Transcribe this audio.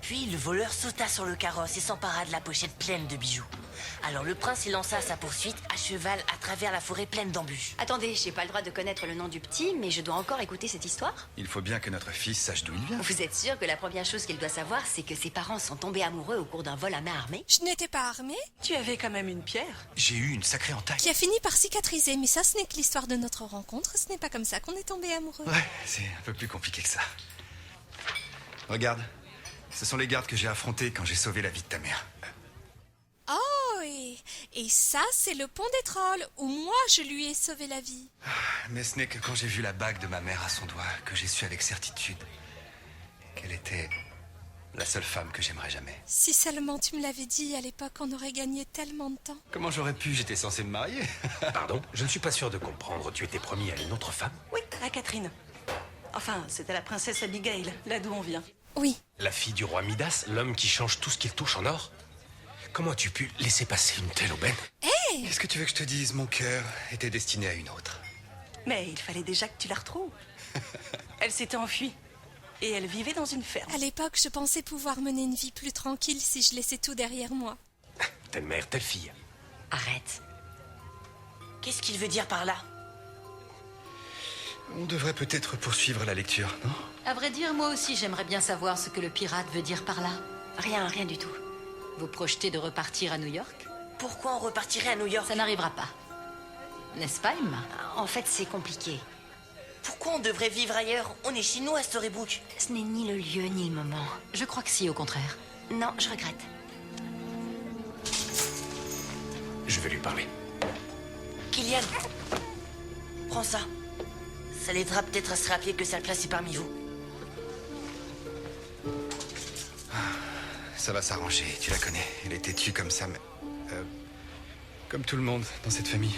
Puis le voleur sauta sur le carrosse et s'empara de la pochette pleine de bijoux. Alors le prince y lança sa poursuite à cheval à travers la forêt pleine d'embûches. Attendez, j'ai pas le droit de connaître le nom du petit, mais je dois encore écouter cette histoire. Il faut bien que notre fils sache d'où il vient. Vous êtes sûr que la première chose qu'il doit savoir, c'est que ses parents sont tombés amoureux au cours d'un vol à main armée? Je n'étais pas armée, Tu avais quand même une pierre. J'ai eu une sacrée entaille. qui a fini par cicatriser, mais ça ce n'est que l'histoire de notre rencontre, ce n'est pas comme ça qu'on est tombés amoureux. Ouais, c'est un peu plus compliqué que ça. Regarde, ce sont les gardes que j'ai affrontés quand j'ai sauvé la vie de ta mère. Oh, et ça c'est le pont des trolls, où moi je lui ai sauvé la vie. Mais ce n'est que quand j'ai vu la bague de ma mère à son doigt que j'ai su avec certitude qu'elle était la seule femme que j'aimerais jamais. Si seulement tu me l'avais dit à l'époque, on aurait gagné tellement de temps. Comment j'aurais pu? J'étais censé me marier. Pardon, je ne suis pas sûr de comprendre. Tu étais promis à une autre femme? Oui, à Catherine. Enfin, c'était la princesse Abigail, là d'où on vient. Oui, La fille du roi Midas, l'homme qui change tout ce qu'il touche en or? Comment as-tu pu laisser passer une telle aubaine? Qu'est-ce que tu veux que je te dise? Mon cœur était destiné à une autre. Mais il fallait déjà que tu la retrouves. Elle s'était enfuie. Et elle vivait dans une ferme. à l'époque je pensais pouvoir mener une vie plus tranquille si je laissais tout derrière moi. Telle mère, telle fille. Arrête. Qu'est-ce qu'il veut dire par là? On devrait peut-être poursuivre la lecture, non? À vrai dire, moi aussi, j'aimerais bien savoir ce que le pirate veut dire par là. Rien du tout. Vous projetez de repartir à New York? Pourquoi on repartirait à New York? Ça n'arrivera pas. N'est-ce pas, Emma? En fait, c'est compliqué. Pourquoi on devrait vivre ailleurs? On est chez nous à Storybrooke. Ce n'est ni le lieu ni le moment. Je crois que si, au contraire. Non, je regrette. Je vais lui parler. Kylian, prends ça. Ça l'aidera peut-être à se rappeler que sa place est parmi vous. Ça va s'arranger, tu la connais. Elle est têtue comme ça, mais... comme tout le monde dans cette famille.